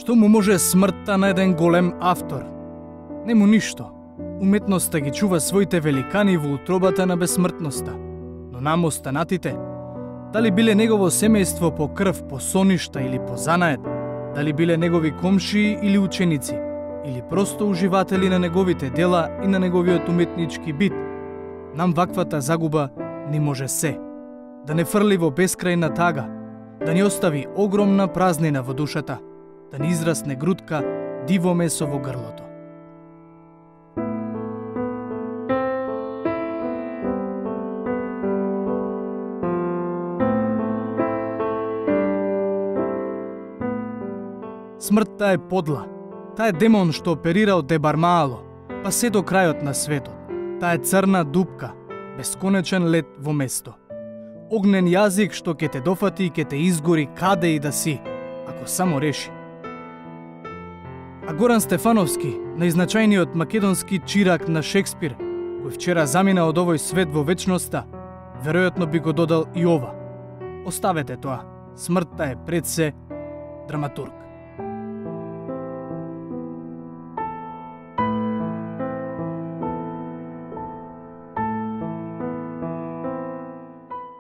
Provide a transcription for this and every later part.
Што му може смртта на еден голем автор? Нему ништо. Уметноста ги чува своите великани во утробата на безсмртноста. Но нам останатите, дали биле негово семејство по крв, по соништа или по занает, дали биле негови комшии или ученици, или просто уживатели на неговите дела и на неговиот уметнички бит, нам ваквата загуба не може се. Да не фрли во бескрајна тага, да ни остави огромна празнина во душата, да ни израсне грудка диво месо во грлото. Смртта е подла. Таа е демон што оперира од Дебармаало, па се до крајот на светот. Таа е црна дупка, бесконечен лед во место. Огнен јазик што ќе те дофати и ќе те изгори каде и да си, ако само реши. А Горан Стефановски, најзначајниот македонски чирак на Шекспир, кој вчера замина од овој свет во вечноста, веројатно би го додал и ова. Оставете тоа, смртта е пред се драматург.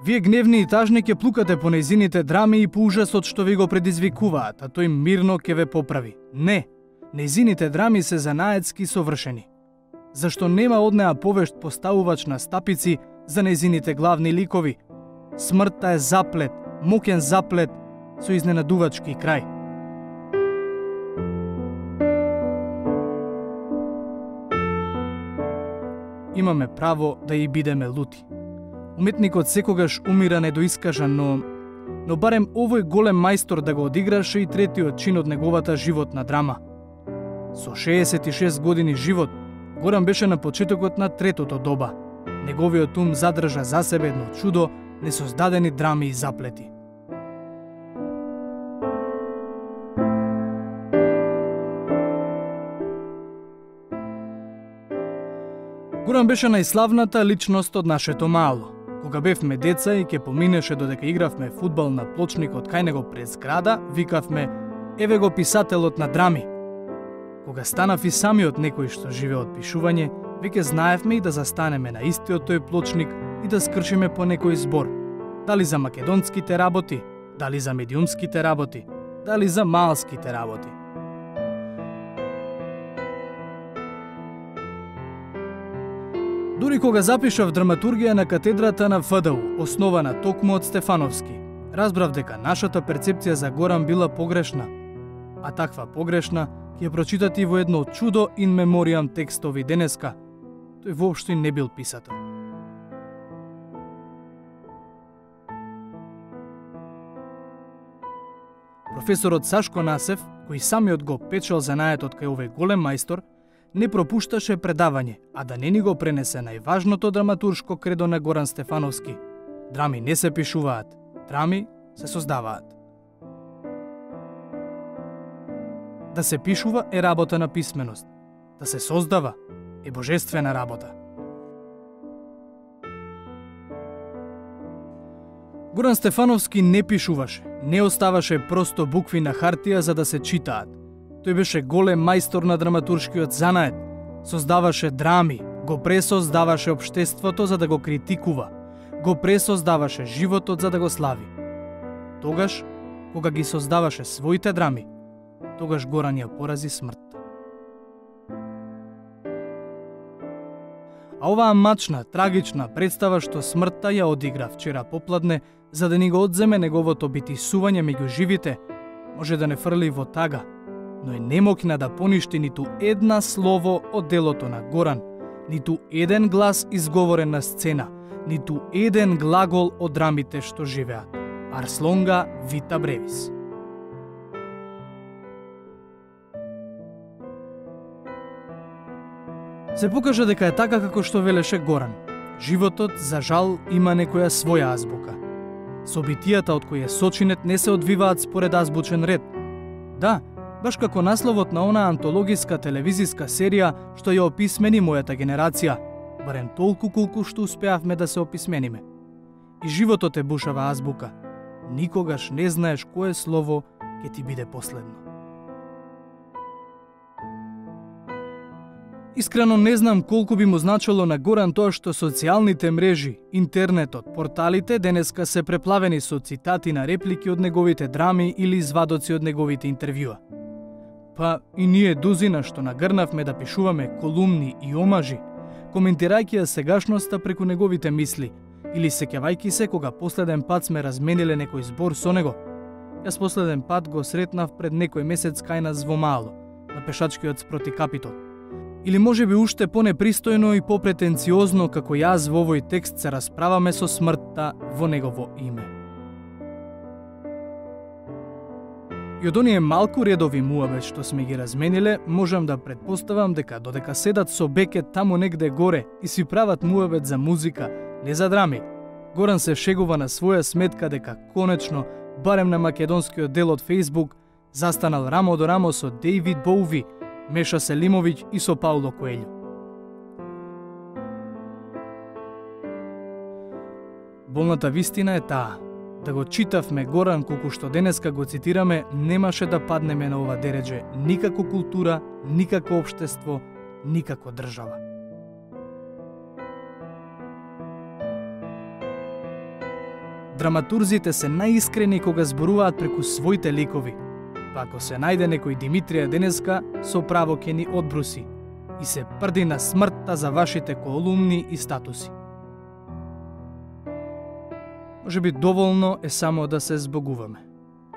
Вие гневни и тажни ќе плукате по нејзините драми и по ужасот што ви го предизвикуваат, а тој мирно ќе ве поправи. Не, нејзините драми се занаетски совршени. Зашто нема од неа повешт поставувач на стапици за нејзините главни ликови. Смртта е заплет, мокен заплет со изненадувачки крај. Имаме право да и бидеме лути. Уметникот секогаш умира недоискажан, но барем овој голем мајстор да го одиграше и третиот чин од неговата животна драма. Со 66 години живот, Горан беше на почетокот на третото доба. Неговиот ум задржа за себе едно чудо, несоздадени драми и заплети. Горан беше најславната личност од нашето мало. Кога бевме деца и ќе поминеше додека игравме фудбал на плочникот кај него пред зграда, викавме: еве го писателот на драми. Кога станав и самиот некој што живее од пишување, веќе знаевме и да застанеме на истиот тој плочник и да скршиме по некој збор. Дали за македонските работи, дали за медиумските работи, дали за малските работи. Дури кога запишав драматургија на катедрата на ФДУ, основана токму од Стефановски, разбрав дека нашата перцепција за Горан била погрешна. А таква погрешна ќе прочитати во едно чудо ин мемориам текстови денеска. Тој воопшто не бил писател. Професорот Сашко Насев, кој самиот го печел занаетот кај овој голем мајстор, не пропушташе предавање, а да не ни го пренесе најважното драматуршко кредо на Горан Стефановски. Драми не се пишуваат, драми се создаваат. Да се пишува е работа на писменост, да се создава е божествена работа. Горан Стефановски не пишуваше, не оставаше просто букви на хартија за да се читаат. Тој беше голем мајстор на драматуршкиот занает, создаваше драми, го пресоздаваше општеството за да го критикува, го пресоздаваше животот за да го слави. Тогаш, кога ги создаваше своите драми, тогаш Горан ја порази смртта. А оваа мачна, трагична представа што смртта ја одигра вчера попладне за да ни го одземе неговото битисување меѓу живите, може да не фрли во тага, но е немокна да поништи ниту една слово од делото на Горан, ниту еден глас изговорен на сцена, ниту еден глагол од драмите што живеат. Ars longa vita brevis. Се покажа дека е така како што велеше Горан. Животот, за жал, има некоја своја азбука. Собитијата од кои е сочинет не се одвиваат според азбучен ред. Да, баш како насловот на онаа антологиска телевизиска серија што ја описмени мојата генерација, барем толку колку што успеавме да се описмениме. И животот е бушава азбука. Никогаш не знаеш кое слово ќе ти биде последно. Искрено не знам колку би му значило на Горан тоа што социјалните мрежи, интернетот, порталите денеска се преплавени со цитати на реплики од неговите драми или извадоци од неговите интервјуа. Па и ние дузина што нагрнавме да пишуваме колумни и омажи, коментирајќи ја сегашноста преку неговите мисли, или сеќавајќи се кога последен пат сме размениле некој збор со него. Јас последен пат го сретнав пред некој месец кај нас во Мало, на пешачкиот спроти Капитол. Или можеби уште понепристојно и попретенциозно како јас во овој текст се расправаме со смртта во негово име. И од оние малку редови муабет што сме ги размениле, можам да претпоставам дека додека седат со Бекет таму негде горе и си прават муабет за музика, не за драми, Горан се шегува на своја сметка дека конечно, барем на македонскиот дел од Facebook, застанал рамо до рамо со Дејвид Боуви, Меша Селимовиќ и со Пауло Коелјо. Болната вистина е таа, да го читавме Горан колку што денеска го цитираме, немаше да паднеме на ова дередже никако култура, никако општество, никако држава. Драматурзите се најискрени кога зборуваат преку своите ликови, па ако се најде некој Димитрија денеска, со право ќе ни одбруси и се прди на смртта за вашите колумни и статуси. Може би доволно е само да се збогуваме,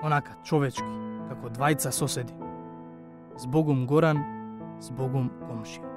онака човечки, како двајца соседи. Збогум Горан, збогум комшија.